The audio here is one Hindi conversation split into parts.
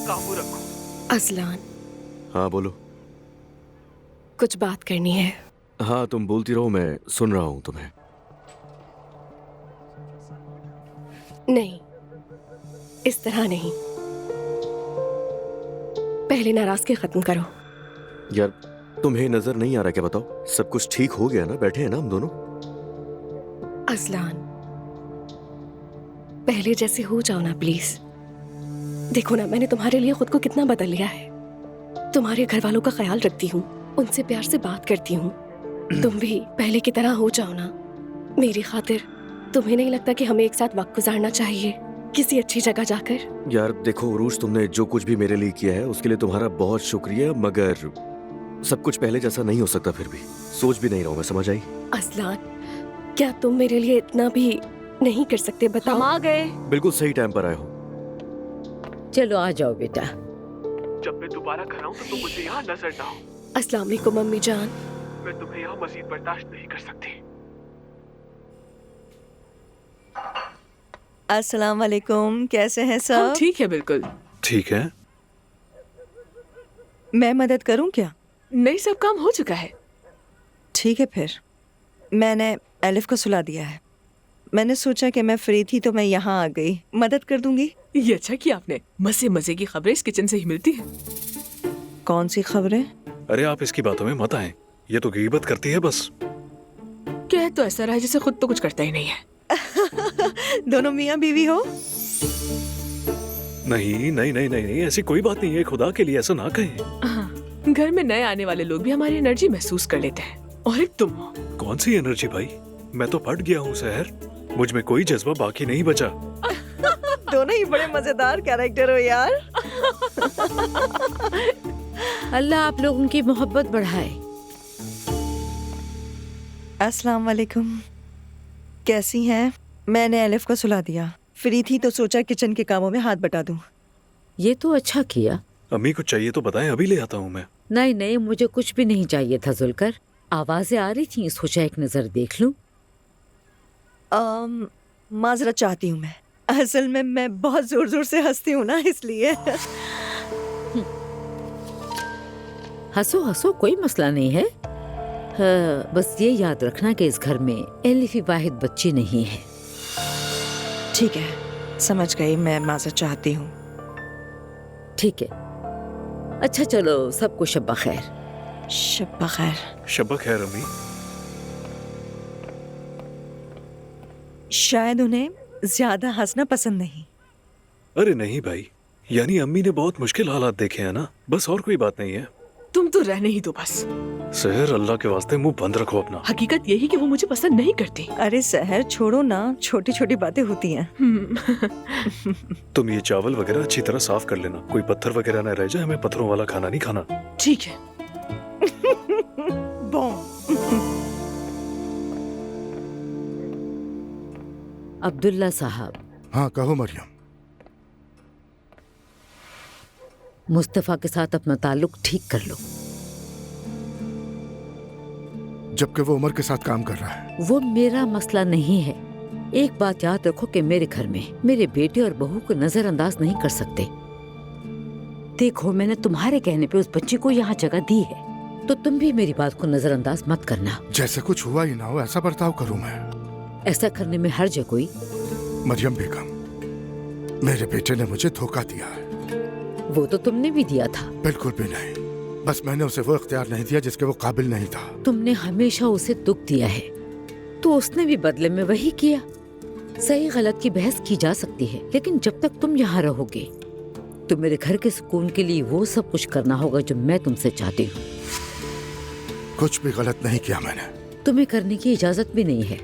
काबू रखो। असलान, हाँ बोलो। कुछ बात करनी है। हाँ तुम बोलती रहो, मैं सुन रहा हूँ तुम्हें। नहीं, इस तरह नहीं। पहले नाराजगी खत्म करो। यार तुम्हें नजर नहीं आ रहा क्या? बताओ, सब कुछ ठीक हो गया ना? बैठे हैं ना हम दोनों। असलान, पहले जैसे हो जाओ ना प्लीज। देखो ना, मैंने तुम्हारे लिए खुद को कितना बदल लिया है। तुम्हारे घर वालों का ख्याल रखती हूँ, उनसे प्यार से बात करती हूँ। तुम भी पहले की तरह हो जाओ ना मेरी खातिर। तुम्हें नहीं लगता कि हमें एक साथ वक्त गुजारना चाहिए किसी अच्छी जगह जाकर? यार देखो उरूज, तुमने जो कुछ भी मेरे लिए किया है उसके लिए तुम्हारा बहुत शुक्रिया, मगर सब कुछ पहले जैसा नहीं हो सकता। फिर भी सोच भी नहीं रहा हूँ मैं, समझ आई? असलान, क्या तुम मेरे लिए इतना भी नहीं कर सकते? बताओ। हम आ गए। बिल्कुल सही टाइम पर आए हो। चलो आ जाओ बेटा। जब मैं दोबारा घर आऊं तो तुम मुझे यहाँ नजर ना हो। अस्सलाम वालेकुम मम्मी जान। मैं तुम्हें यहाँ मजीद बर्दाश्त नहीं कर सकती। अस्सलाम वालेकुम, कैसे हैं हम सब? ठीक है, बिल्कुल ठीक है। मैं मदद करूं क्या? नहीं, सब काम हो चुका है। ठीक है फिर। मैंने एलिफ को सुला दिया है। मैंने सोचा कि मैं फ्री थी तो मैं यहाँ आ गई। मदद कर दूंगी। ये अच्छा किया आपने। मजे मजे की खबरें इस किचन से ही मिलती है। कौन सी खबरें? अरे आप इसकी बातों में मत आए, ये तो गीबत करती है बस। कह तो ऐसा रहा है जैसे खुद तो कुछ करता ही नहीं है। दोनों मियाँ बीवी हो? नहीं नहीं नहीं नहीं नहीं, ऐसी कोई बात नहीं है, खुदा के लिए ऐसा ना कहें। हाँ, घर में नए आने वाले लोग भी हमारी एनर्जी महसूस कर लेते हैं, और एक तुम हो। कौन सी एनर्जी भाई? मैं तो फट गया हूँ सहर, मुझ में कोई जज्बा बाकी नहीं बचा। दोनों ही बड़े मजेदार कैरेक्टर हो यार। अल्लाह आप लोगों की मोहब्बत बढ़ाए। अस्सलाम वालेकुम, कैसी हैं? मैंने एलिफ को सुला दिया। फ्री थी तो सोचा किचन के कामों में हाथ बटा दूं। ये तो अच्छा किया। अम्मी कुछ चाहिए तो बताएं, अभी ले आता हूँ मैं। नहीं नहीं, मुझे कुछ भी नहीं चाहिए था जुलकर। आवाजें आ रही थी, सोचा एक नजर देख लूं। माजरत चाहती हूँ मैं। असल में मैं बहुत जोर जोर से हंसती हूँ ना, इसलिए। हंसो हंसो, कोई मसला नहीं है। हाँ, बस ये याद रखना कि इस घर में एलिफी वाहिद बच्ची नहीं है। ठीक है, समझ गई। मैं माजरत चाहती हूँ। ठीक है। अच्छा चलो, सबको शब्बा खैर। शब्बा खैर। शब्बा खैर अम्मी। शायद उन्हें ज्यादा हंसना पसंद नहीं। अरे नहीं भाई, यानी अम्मी ने बहुत मुश्किल हालात देखे हैं ना, बस और कोई बात नहीं है। तुम तो रहने ही दो बस। सहर अल्लाह के वास्ते मुंह बंद रखो अपना। हकीकत यही कि वो मुझे पसंद नहीं करती। अरे सहर छोड़ो ना, छोटी छोटी बातें होती हैं। तुम ये चावल वगैरह अच्छी तरह साफ कर लेना, कोई पत्थर वगैरह न रह जाए, हमें पत्थरों वाला खाना नहीं खाना। ठीक है। अब्दुल्ला साहब। हाँ कहो मरियम। मुस्तफा के साथ अपना ताल्लुक ठीक कर लो। जबकि वो उमर के साथ काम कर रहा है। वो मेरा मसला नहीं है। एक बात याद रखो कि मेरे घर में मेरे बेटे और बहू को नजरअंदाज नहीं कर सकते। देखो, मैंने तुम्हारे कहने पे उस बच्ची को यहाँ जगह दी है, तो तुम भी मेरी बात को नजरअंदाज मत करना। जैसे कुछ हुआ ही ना हो ऐसा बर्ताव करूं मैं। ऐसा करने में हर्ज है कोई? मरियम बेगम, मेरे बेटे ने मुझे धोखा दिया है। वो तो तुमने भी दिया था। बिल्कुल भी नहीं, बस मैंने उसे वो इख्तियार नहीं दिया जिसके वो काबिल नहीं था। तुमने हमेशा उसे दुख दिया है, तो उसने भी बदले में वही किया। सही गलत की बहस की जा सकती है, लेकिन जब तक तुम यहाँ रहोगे तो मेरे घर के सुकून के लिए वो सब कुछ करना होगा जो मैं तुमसे चाहती हूँ। कुछ भी गलत नहीं किया मैंने। तुम्हें करने की इजाजत भी नहीं है।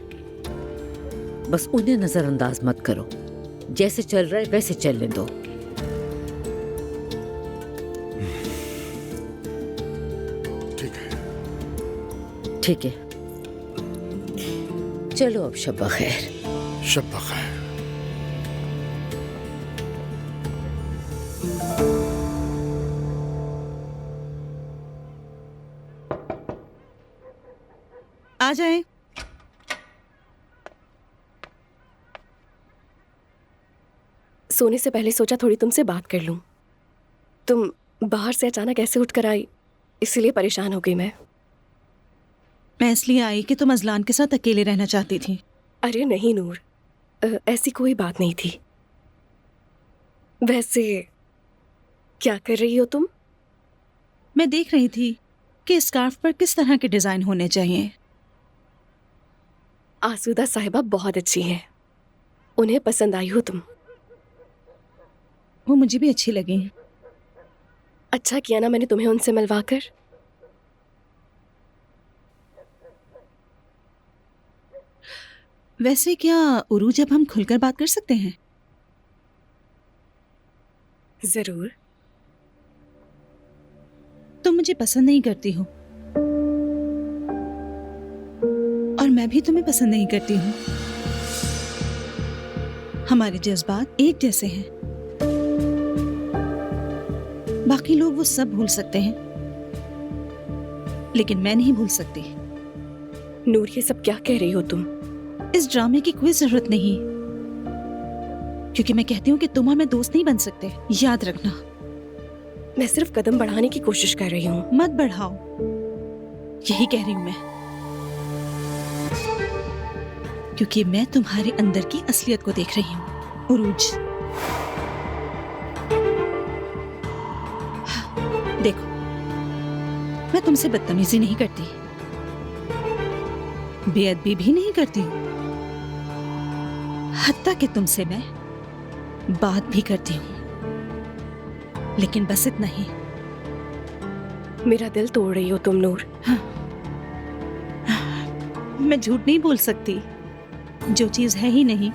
बस उन्हें नजरअंदाज मत करो। जैसे चल रहा है वैसे चलने दो। ठीक है। ठीक है, चलो अब शब्बा खैर। शब्बा खैर। आ जाएं। सोने से पहले सोचा थोड़ी तुमसे बात कर लूं। तुम बाहर से अचानक ऐसे उठकर आई, इसीलिए परेशान हो गई मैं। इसलिए आई कि तुम अजलान के साथ अकेले रहना चाहती थी। अरे नहीं नूर, ऐसी कोई बात नहीं थी। वैसे क्या कर रही हो तुम? मैं देख रही थी कि स्कार्फ पर किस तरह के डिजाइन होने चाहिए। आसूदा साहिबा बहुत अच्छी हैं, उन्हें पसंद आई हो तुम। वो मुझे भी अच्छी लगी। अच्छा किया ना मैंने तुम्हें उनसे मिलवाकर। वैसे क्या उरूज अब हम खुलकर बात कर सकते हैं? जरूर। तुम मुझे पसंद नहीं करती हो और मैं भी तुम्हें पसंद नहीं करती हूँ। हमारे जज्बात एक जैसे हैं। बाकी लोग वो सब भूल सकते हैं, लेकिन मैं नहीं भूल सकती। नूर ये सब क्या कह रही हो तुम? इस ड्रामे की कोई जरूरत नहीं, क्योंकि मैं कहती हूँ कि तुम और मैं दोस्त नहीं बन सकते। याद रखना। मैं सिर्फ कदम बढ़ाने की कोशिश कर रही हूँ। मत बढ़ाओ, यही कह रही हूँ मैं, क्योंकि मैं तुम्हारे अंदर की असलियत को देख रही हूँ उरूज। देखो, मैं तुमसे बदतमीजी नहीं करती, बेअदबी भी नहीं करती हूँ, हत्ता कि तुमसे मैं बात भी करती हूँ, लेकिन बस इतना ही। मेरा दिल तोड़ रही हो तुम नूर। मैं झूठ नहीं बोल सकती। जो चीज है ही नहीं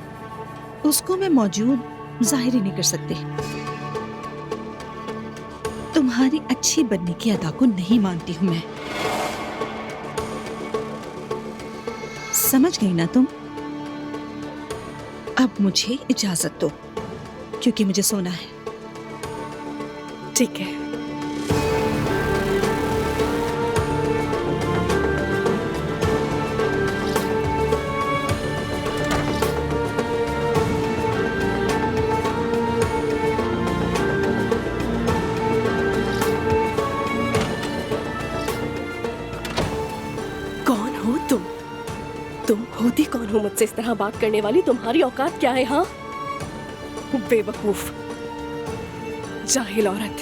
उसको मैं मौजूद जाहिर ही नहीं कर सकती। तुम्हारी अच्छी बनने की अदा को नहीं मानती हूं मैं। समझ गई ना तुम? अब मुझे इजाजत दो, क्योंकि मुझे सोना है। ठीक है। कौन हो तुम? तुम होती कौन हो मुझसे इस तरह बात करने वाली? तुम्हारी औकात क्या है? हाँ, बेवकूफ, जाहिल औरत।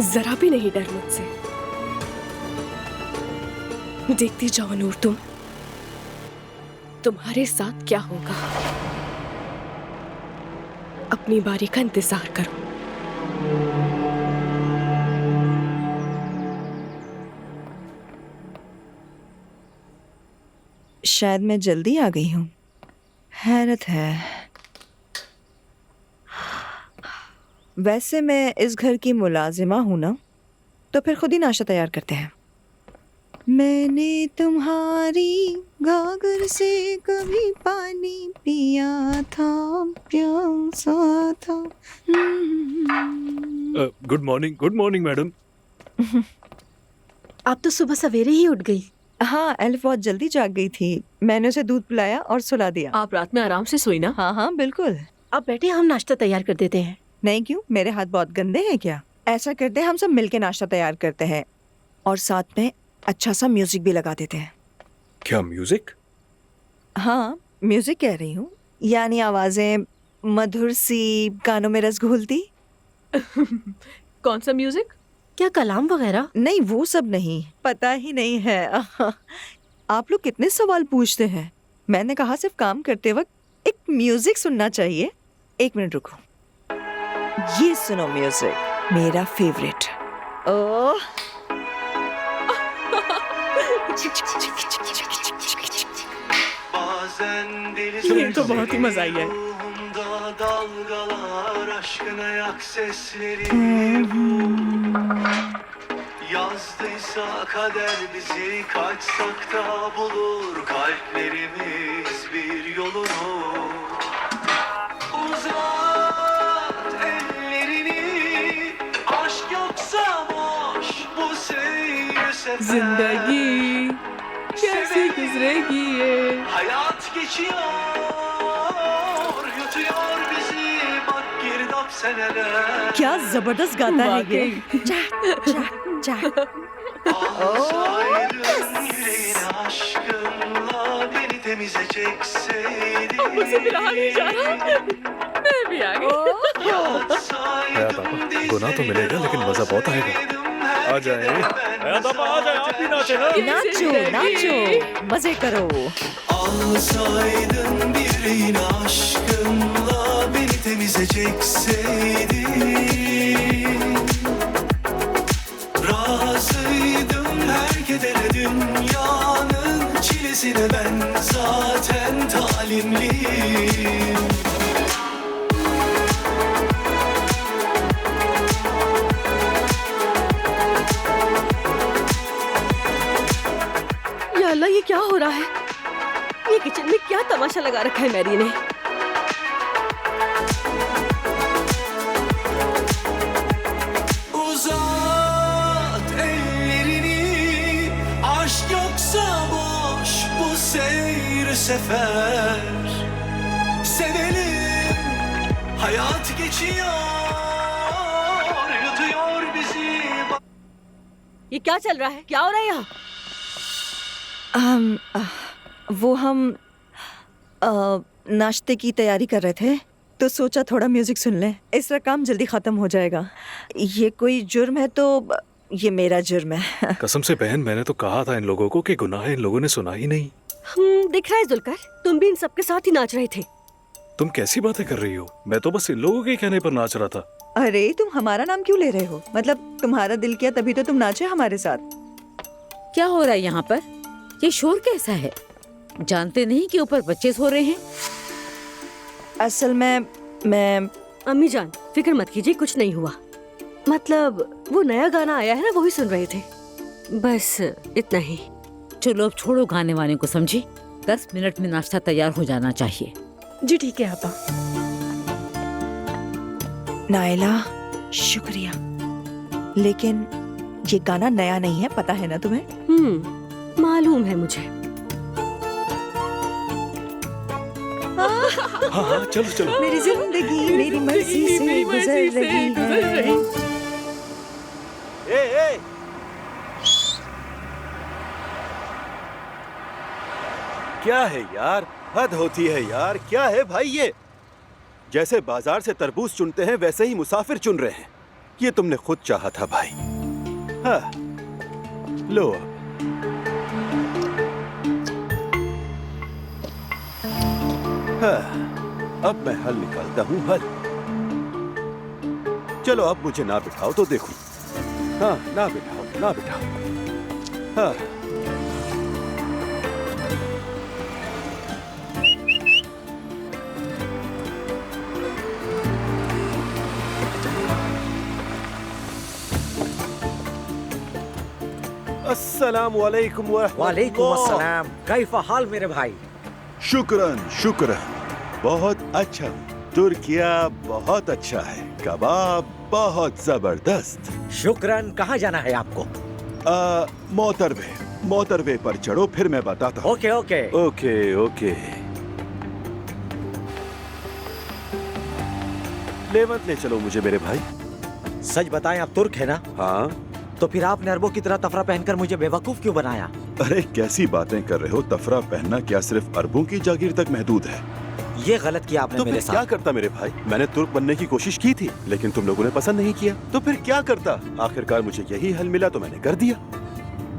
जरा भी नहीं डर मुझसे। देखती जाओ नूर, तुम्हारे साथ क्या होगा। अपनी बारी का इंतजार करो। शायद मैं जल्दी आ गई हूँ। हैरत है। वैसे मैं इस घर की मुलाजिमा हूं ना, तो फिर खुद ही नाश्ता तैयार करते हैं। मैंने तुम्हारी गागर से कभी पानी पिया था, प्यासा था। Good morning madam. आप तो सुबह सवेरे ही उठ गई। हाँ, एलिफ बहुत जल्दी जाग गई थी। मैंने उसे दूध पिलाया और सुला दिया। आप रात में आराम से सोई ना? हाँ हाँ बिल्कुल। आप बैठे, हम नाश्ता तैयार कर देते हैं। नहीं, क्यों? मेरे हाथ बहुत गंदे हैं क्या? ऐसा करते हैं, हम सब मिलके नाश्ता तैयार करते हैं और साथ में अच्छा सा म्यूजिक भी लगा देते हैं। क्या म्यूजिक? हाँ, म्यूजिक कह रही हूँ, यानी आवाजें मधुर सी, कानों में रस घोलती। कौन सा म्यूजिक? क्या कलाम वगैरह? नहीं, वो सब नहीं, पता ही नहीं है। आप लोग कितने सवाल पूछते हैं। मैंने कहा सिर्फ काम करते वक्त एक म्यूजिक सुनना चाहिए। एक मिनट रुको, ये सुनो म्यूजिक, मेरा फेवरेट। ओह, ये तो बहुत ही मजा आई है। Yazdıysa kader bizi kaçsak da bulur kalplerimiz bir yolunu. Uzat ellerini, aşk yoksa boş bu seyir sefer. जिंदगी कैसे गुजरेगी ये? Hayat geçiyor, yutuyor bizi bak girdap seneler. क्या जबरदस्त गाता है ये। Alsaydın yüreğini aşkınla beni temize çekseydin. मुझसे फिर रहा नहीं जा रहा मैं भी आ गई हयात आपा, गुनाह तो मिलेगा लेकिन मजा बहुत आएगा। आ जाए हयात आपा, आ जाए, आप भी नाचे ना। नाचो नाचो, मजे करो। Alsaydın yüreğini aşkınla beni temize çekseydin. Razıydım her kedere dünyanın çilesine ben zaten talimliyim. या अल्लाह, ये क्या हो रहा है? ये किचन में क्या तमाशा लगा रखा है मैरी ने? Uzat ellerini, aşk yoksa boş bu seyir sefer. Sevelim, hayat geçiyor, yutuyor bizi. ये क्या चल रहा है? क्या हो रहा है यहाँ? वो हम नाश्ते की तैयारी कर रहे थे तो सोचा थोड़ा म्यूजिक सुन लें, इस तरह काम जल्दी खत्म हो जाएगा। ये कोई जुर्म है तो ये मेरा जुर्म है। कसम से बहन, मैंने तो कहा था इन लोगों को कि गुनाह है, इन लोगों ने सुना ही नहीं। दिख रहा है जुलकर, तुम भी इन सबके साथ ही नाच रहे थे। तुम कैसी बातें कर रही हो? मैं तो बस इन लोगों के कहने पर नाच रहा था। अरे तुम हमारा नाम क्यों ले रहे हो? मतलब तुम्हारा दिल किया तभी तो तुम नाचे हमारे साथ। क्या हो रहा है यहाँ पर? ये शोर कैसा है? जानते नहीं कि ऊपर बच्चे सो रहे हैं? असल में मैं अम्मी जान, फिक्र मत कीजिए, कुछ नहीं हुआ। मतलब वो नया गाना आया है ना, वही सुन रहे थे, बस इतना ही। चलो अब छोड़ो गाने वाने को, समझी? 10 मिनट में नाश्ता तैयार हो जाना चाहिए। जी ठीक है आपा। नायला, शुक्रिया, लेकिन ये गाना नया नहीं है, पता है ना तुम्हें? मालूम है मुझे। हाँ हाँ, चलो चलो। मेरी जिंदगी मेरी मर्जी से गुजर रही है। ए! क्या है यार, हद होती है यार। क्या है भाई ये? जैसे बाजार से तरबूज चुनते हैं वैसे ही मुसाफिर चुन रहे हैं। ये तुमने खुद चाहा था भाई। हाँ, लो अब। हाँ, अब मैं हल निकालता हूँ, हल। चलो अब मुझे ना बिठाओ तो देखो। हाँ, ना बिठाओ, ना बिठाओ। हाँ। अस्सलाम वालेकुम वालेकुम अस्सलाम। कैफा हाल मेरे भाई? शुक्रन शुक्रन, बहुत अच्छा। तुर्किया बहुत अच्छा है, कबाब बहुत जबरदस्त। शुक्रन। कहाँ जाना है आपको? मोटरवे पर चढ़ो, फिर मैं बताता हूँ। Okay okay okay okay. ले मत ले चलो मुझे मेरे भाई। सच बताएं, आप तुर्क है ना? हाँ। तो फिर आपने अरबों की तरह तफरा पहनकर मुझे बेवकूफ क्यों बनाया? अरे कैसी बातें कर रहे हो? तफरा पहनना क्या सिर्फ अरबों की जागीर तक महदूद है? ये गलत किया आपने तो मेरे फिर साथ। क्या करता मेरे भाई? मैंने तुर्क बनने की कोशिश की थी, लेकिन तुम लोगों ने पसंद नहीं किया। तो फिर क्या करता? आखिरकार मुझे यही हल मिला तो मैंने कर दिया।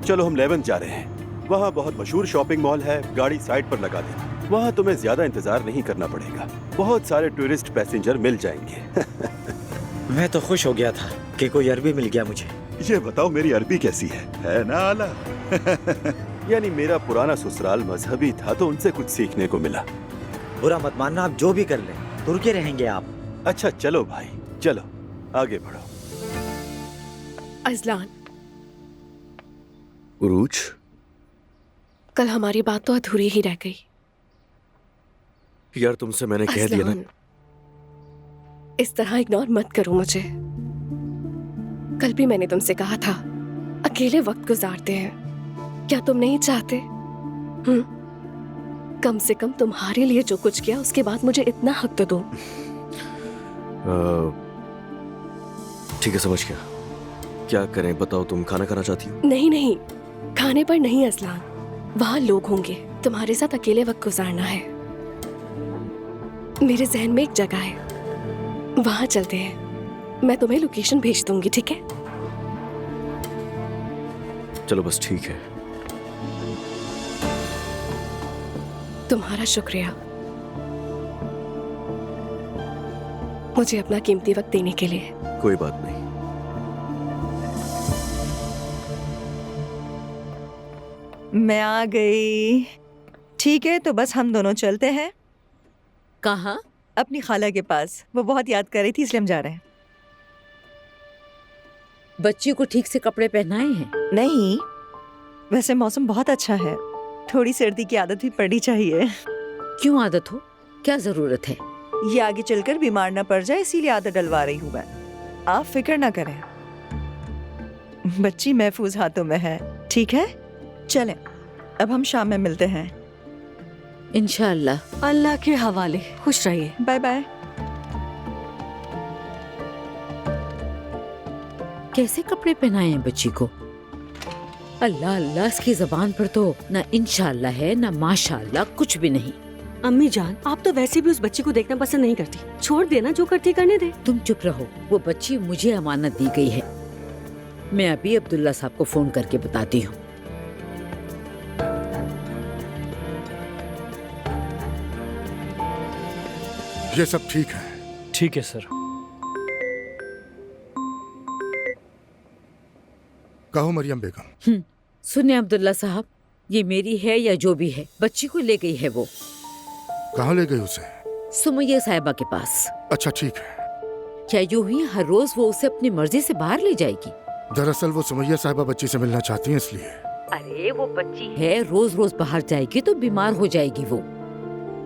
चलो हम लेवेंट जा रहे हैं। वहाँ बहुत मशहूर शॉपिंग मॉल है, गाड़ी साइड पर लगा देना। वहाँ तुम्हें ज्यादा इंतजार नहीं करना पड़ेगा, बहुत सारे टूरिस्ट पैसेंजर मिल जाएंगे। मैं तो खुश हो गया था कि कोई अरबी मिल गया मुझे। ये बताओ मेरी अरबी कैसी है ना आला? यानी मेरा पुराना ससुराल मजहबी था तो उनसे कुछ सीखने को मिला। बुरा मत मानना, आप जो भी कर लें, तुर्की रहेंगे आप। अच्छा चलो भाई, चलो आगे बढ़ो। अजलान, उरूज, कल हमारी बात तो अधूरी ही रह गई। यार तुमसे मैंने कह दिया ना। अजलान, इस तरह इग्नोर मत करो मुझे। कल भी मैंने तुमसे कहा था अकेले वक्त गुजारते हैं, क्या तुम नहीं चाहते? कम से कम तुम्हारे लिए जो कुछ किया उसके बाद मुझे इतना हक तो दो। ठीक है, समझ गया। क्या करें बताओ, तुम खाना खाना चाहती हो? नहीं नहीं, खाने पर नहीं असलान, वहाँ लोग होंगे, तुम्हारे साथ अकेले वक्त गुजारना है। मेरे जहन में एक जगह है, वहाँ चलते हैं। मैं तुम्हें लोकेशन भेज दूंगी, ठीक है? चलो बस ठीक है। तुम्हारा शुक्रिया मुझे अपना कीमती वक्त देने के लिए। कोई बात नहीं। मैं आ गई। ठीक है, तो बस हम दोनों चलते हैं। कहाँ? अपनी खाला के पास। वो बहुत याद कर रही थी, इसलिए हम जा रहे हैं। बच्ची को ठीक से कपड़े पहनाए हैं? नहीं, वैसे मौसम बहुत अच्छा है, थोड़ी सर्दी की आदत भी पड़नी चाहिए। क्यों आदत हो? क्या जरूरत है? ये आगे चलकर बीमार ना पड़ जाए, इसीलिए आदत डलवा रही हूँ मैं। आप फिक्र ना करें, बच्ची महफूज हाथों में है। ठीक है, चलें, अब हम शाम में मिलते हैं। इंशाअल्लाह। अल्लाह के हवाले, खुश रहिए। Bye bye. कैसे कपड़े पहनाए हैं बच्ची को? अल्लाह अल्लाह, इसकी जबान पर तो ना इंशाअल्लाह है ना माशाअल्लाह, कुछ भी नहीं। अम्मी जान, आप तो वैसे भी उस बच्ची को देखना पसंद नहीं करती। छोड़ देना, जो करती करने दे। तुम चुप रहो, वो बच्ची मुझे अमानत दी गई है। मैं अभी अब्दुल्ला साहब को फोन करके बताती हूँ। ये सब ठीक है? ठीक है सर। कहो मरियम बेगम। सुनिए अब्दुल्ला साहब, ये मेरी है या जो भी है, बच्ची को ले गई है वो। कहाँ ले गई उसे? सुमैया साहिबा के पास। अच्छा ठीक है। क्या यूं ही हर रोज वो उसे अपनी मर्जी से बाहर ले जाएगी? दरअसल वो सुमैया साहिबा बच्ची से मिलना चाहती हैं, इसलिए। अरे वो बच्ची है, रोज रोज बाहर जाएगी तो बीमार हो जाएगी वो।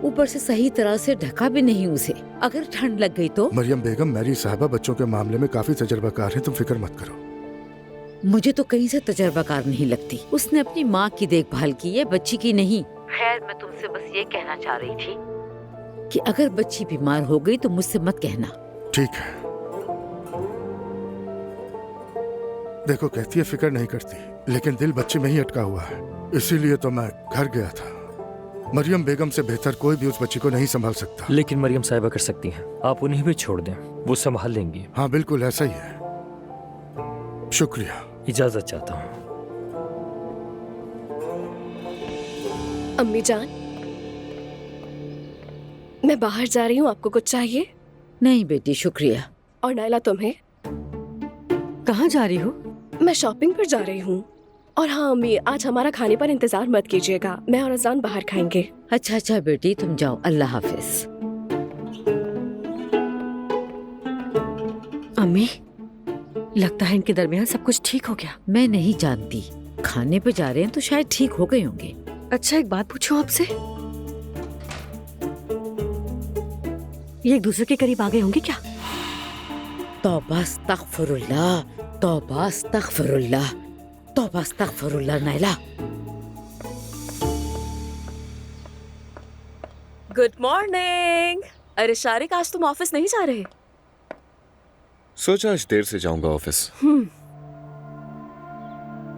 ऊपर से सही तरह से ढका भी नहीं उसे, अगर ठंड लग गई तो। मरियम बेगम, मेरी साहिबा बच्चों के मामले में काफी तजर्बाकार है, तुम फिक्र मत करो। मुझे तो कहीं से तजर्बाकार नहीं लगती। उसने अपनी माँ की देखभाल की है, बच्ची की नहीं। खैर, मैं तुमसे बस ये कहना चाह रही थी कि अगर बच्ची बीमार हो गई तो मुझसे मत कहना। ठीक है। देखो, कहती है फिक्र नहीं करती, लेकिन दिल बच्चे में ही अटका हुआ है, इसीलिए तो मैं घर गया था। मरियम बेगम से बेहतर कोई भी उस बच्ची को नहीं संभाल सकता। लेकिन मरियम साहिबा कर सकती हैं, आप उन्हें भी छोड़ दें, वो संभाल लेंगी। हाँ बिल्कुल ऐसा ही है। शुक्रिया। इजाजत चाहता हूँ। अम्मी जान, मैं बाहर जा रही हूँ, आपको कुछ चाहिए? नहीं बेटी, शुक्रिया। और नायला, तुम्हें? कहाँ जा रही हो? मैं शॉपिंग पर जा रही हूँ। और हाँ अम्मी, आज हमारा खाने पर इंतजार मत कीजिएगा, मैं और अजान बाहर खाएंगे। अच्छा अच्छा बेटी, तुम जाओ, अल्लाह हाफिज। अम्मी, लगता है इनके दरमियान सब कुछ ठीक हो गया। मैं नहीं जानती, खाने पे जा रहे हैं तो शायद ठीक हो गए होंगे। अच्छा, एक बात पूछूं आपसे? ये एक दूसरे के करीब आ गए होंगे क्या? तौबा अस्तगफिरुल्लाह, तौबा अस्तगफिरुल्लाह, तौबा अस्तगफिरुल्लाह। Naila, good morning. अरे शारिक, आज तुम ऑफिस नहीं जा रहे? सोचा आज देर से जाऊंगा ऑफिस।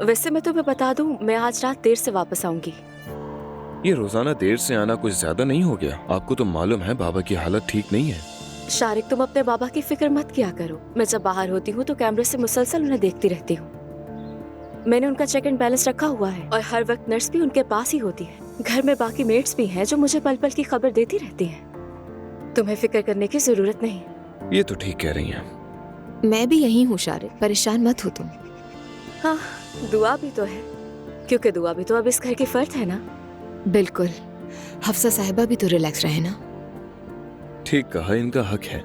वैसे मैं तुम्हें बता दूं, मैं आज रात देर से वापस आऊंगी। ये रोजाना देर से आना कुछ ज्यादा नहीं हो गया? आपको तो मालूम है बाबा की हालत ठीक नहीं है। शारिक, तुम अपने बाबा की फिक्र मत किया करो। मैं जब बाहर होती हूँ तो कैमरे से मुसलसल उन्हें देखती रहती हूँ। मैंने उनका चेक एंड बैलेंस रखा हुआ है और हर वक्त नर्स भी उनके पास ही होती है। घर में बाकी मेट्स भी हैं जो मुझे पल पल की खबर देती रहती हैं। तुम्हें फिक्र करने की जरूरत नहीं। ये तो ठीक कह रही हैं। मैं भी यही हूँ शारिक, परेशान मत हो तुम। हाँ, दुआ भी तो है, क्योंकि दुआ भी तो अब इस घर की फर्ज है ना। बिल्कुल, हफ्सा साहिबा भी तो रिलैक्स रहे ना। ठीक कहा, इनका हक है।